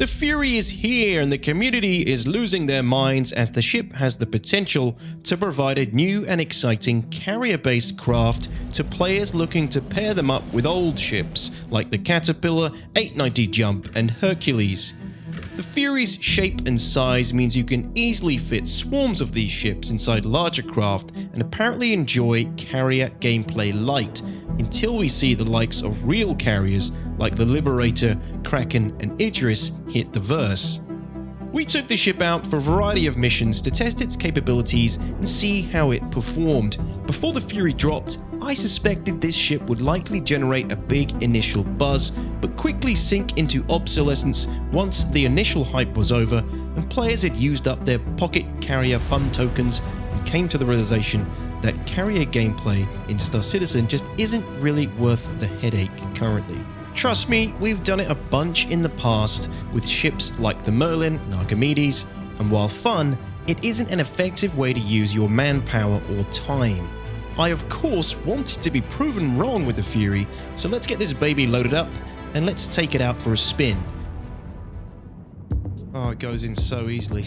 The Fury is here and the community is losing their minds as the ship has the potential to provide a new and exciting carrier-based craft to players looking to pair them up with old ships like the Caterpillar, 890 Jump and Hercules. The Fury's shape and size means you can easily fit swarms of these ships inside larger craft and apparently enjoy carrier gameplay light, until we see the likes of real carriers like the Liberator, Kraken and Idris hit the verse. We took the ship out for a variety of missions to test its capabilities and see how it performed. Before the Fury dropped, I suspected this ship would likely generate a big initial buzz, but quickly sink into obsolescence once the initial hype was over and players had used up their pocket carrier fun tokens and came to the realization that carrier gameplay in Star Citizen just isn't really worth the headache currently. Trust me, we've done it a bunch in the past with ships like the Merlin and Archimedes, and while fun, it isn't an effective way to use your manpower or time. I of course wanted to be proven wrong with the Fury, so let's get this baby loaded up and let's take it out for a spin. Oh, it goes in so easily.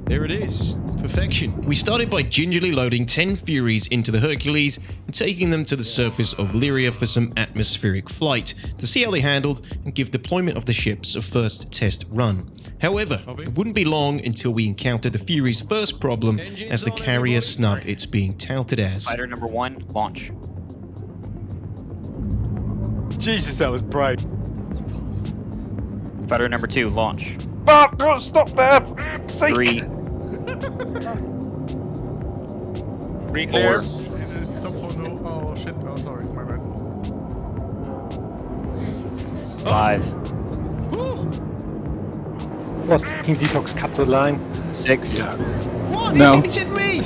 There it is. Perfection. We started by gingerly loading 10 Furies into the Hercules and taking them to the surface of Lyria for some atmospheric flight to see how they handled and give deployment of the ships a first test run. However, it wouldn't be long until we encountered the Fury's first problem as the carrier snub it's being touted as. Fighter number 1, launch. Jesus, that was bright. Fighter number 2, launch. Don't stop there! 3. 3 clear. Oh shit, oh sorry, my bad. 5. What? King Detox cut the line. 6. What? No. You think it's me?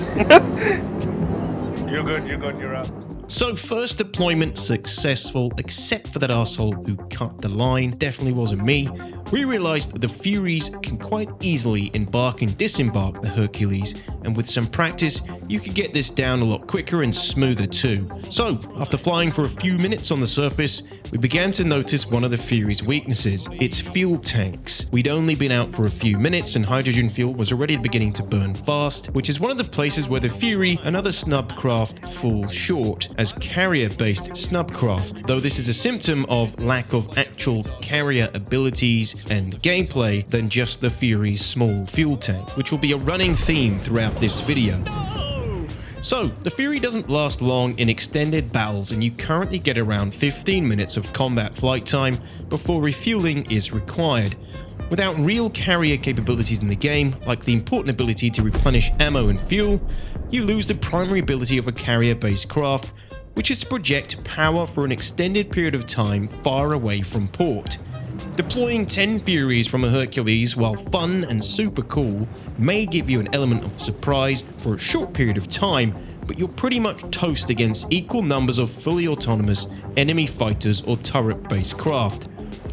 You're good, you're up. So first deployment successful, except for that asshole who cut the line. Definitely wasn't me. We realized that the Furies can quite easily embark and disembark the Hercules, and with some practice, you could get this down a lot quicker and smoother too. So, after flying for a few minutes on the surface, we began to notice one of the Fury's weaknesses, its fuel tanks. We'd only been out for a few minutes and hydrogen fuel was already beginning to burn fast, which is one of the places where the Fury and other snub craft fall short as carrier-based snub craft, though this is a symptom of lack of actual carrier abilities and gameplay than just the Fury's small fuel tank, which will be a running theme throughout this video. So, the Fury doesn't last long in extended battles and you currently get around 15 minutes of combat flight time before refueling is required. Without real carrier capabilities in the game, like the important ability to replenish ammo and fuel, you lose the primary ability of a carrier-based craft, which is to project power for an extended period of time far away from port. Deploying 10 Furies from a Hercules, while fun and super cool, may give you an element of surprise for a short period of time, but you're pretty much toast against equal numbers of fully autonomous enemy fighters or turret-based craft.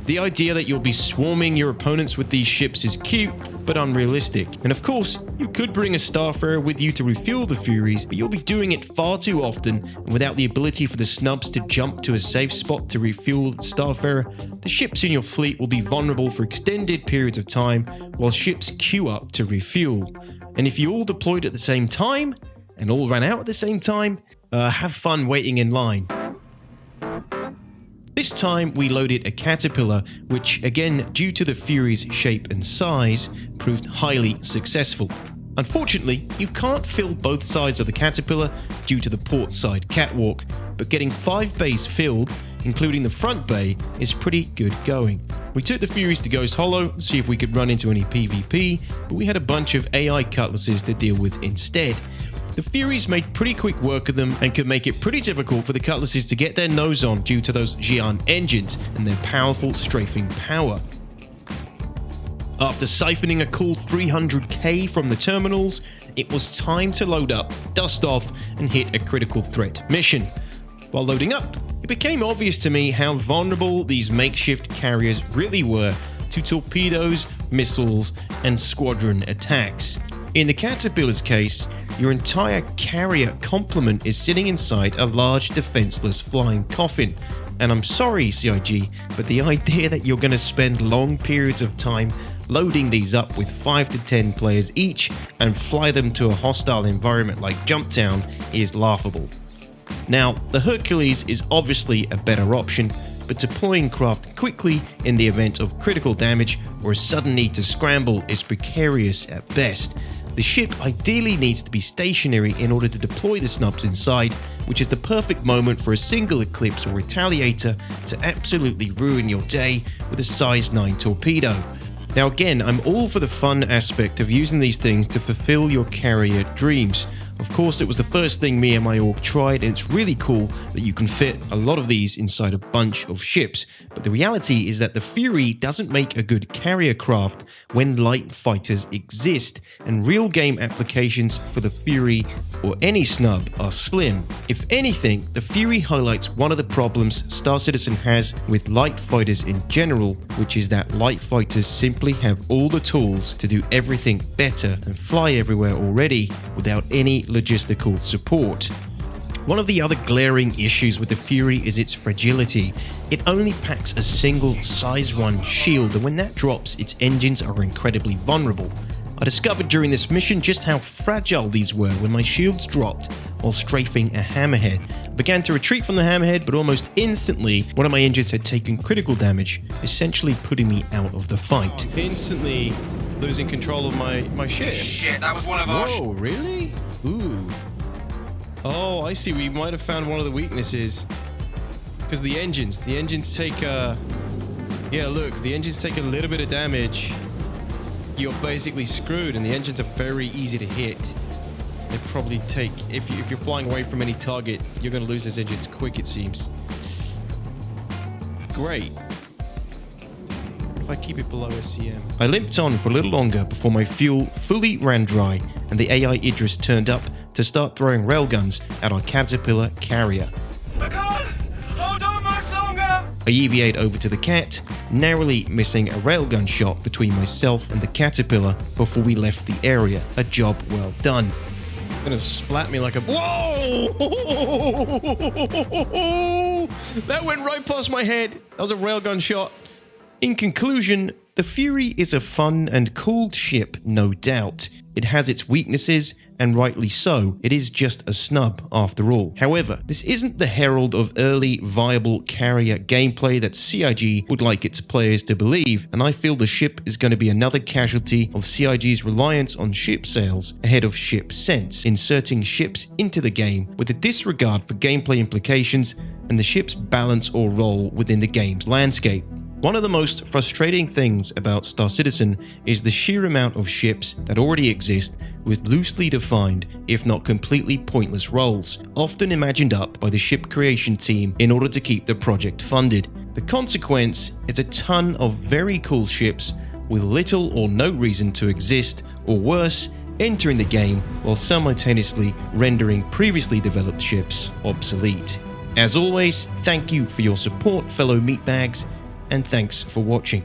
The idea that you'll be swarming your opponents with these ships is cute, but unrealistic. And of course, you could bring a Starfarer with you to refuel the Furies, but you'll be doing it far too often, and without the ability for the snubs to jump to a safe spot to refuel the Starfarer, the ships in your fleet will be vulnerable for extended periods of time while ships queue up to refuel. And if you all deployed at the same time, and all ran out at the same time, have fun waiting in line. This time we loaded a Caterpillar, which again, due to the Fury's shape and size, proved highly successful. Unfortunately, you can't fill both sides of the Caterpillar due to the port side catwalk, but getting 5 bays filled, including the front bay, is pretty good going. We took the Furies to Ghost Hollow to see if we could run into any PvP, but we had a bunch of AI cutlasses to deal with instead. The Furies made pretty quick work of them and could make it pretty difficult for the cutlasses to get their nose on due to those Xi'an engines and their powerful strafing power. After siphoning a cool 300k from the terminals, it was time to load up, dust off, and hit a critical threat mission. While loading up, it became obvious to me how vulnerable these makeshift carriers really were to torpedoes, missiles, and squadron attacks. In the Caterpillar's case, your entire carrier complement is sitting inside a large defenseless flying coffin, and I'm sorry CIG, but the idea that you're going to spend long periods of time loading these up with 5 to 10 players each and fly them to a hostile environment like Jumptown is laughable. Now, the Hercules is obviously a better option, but deploying craft quickly in the event of critical damage or a sudden need to scramble is precarious at best. The ship ideally needs to be stationary in order to deploy the snubs inside, which is the perfect moment for a single Eclipse or Retaliator to absolutely ruin your day with a size 9 torpedo. Now again, I'm all for the fun aspect of using these things to fulfill your carrier dreams. Of course, it was the first thing me and my org tried, and it's really cool that you can fit a lot of these inside a bunch of ships. But the reality is that the Fury doesn't make a good carrier craft when light fighters exist, and real game applications for the Fury or any snub are slim. If anything, the Fury highlights one of the problems Star Citizen has with light fighters in general, which is that light fighters simply have all the tools to do everything better and fly everywhere already without any logistical support. One of the other glaring issues with the Fury is its fragility. It only packs a single size 1 shield, and when that drops, its engines are incredibly vulnerable. I discovered during this mission just how fragile these were when my shields dropped while strafing a hammerhead. I began to retreat from the hammerhead, but almost instantly one of my engines had taken critical damage, essentially putting me out of the fight. Instantly losing control of my ship. Shit, that was one of ours. Whoa, really? Ooh. Oh, I see. We might have found one of the weaknesses. Because the engines take yeah, look, the engines take a little bit of damage. You're basically screwed, and the engines are very easy to hit. They probably take, if you're flying away from any target, you're going to lose those engines quick, it seems. Great. If I keep it below SCM. I limped on for a little longer before my fuel fully ran dry and the AI Idris turned up to start throwing railguns at our Caterpillar carrier. I can't hold on much longer. I EVA'd over to the Cat, narrowly missing a railgun shot between myself and the Caterpillar before we left the area. A job well done. Gonna splat me like a... Whoa! That went right past my head. That was a railgun shot. In conclusion, the Fury is a fun and cool ship, no doubt. It has its weaknesses, and rightly so. It is just a snub after all. However, this isn't the herald of early, viable carrier gameplay that CIG would like its players to believe, and I feel the ship is going to be another casualty of CIG's reliance on ship sales ahead of ship sense, inserting ships into the game with a disregard for gameplay implications and the ship's balance or role within the game's landscape. One of the most frustrating things about Star Citizen is the sheer amount of ships that already exist with loosely defined, if not completely pointless roles, often imagined up by the ship creation team in order to keep the project funded. The consequence is a ton of very cool ships with little or no reason to exist, or worse, entering the game while simultaneously rendering previously developed ships obsolete. As always, thank you for your support, fellow meatbags, and thanks for watching.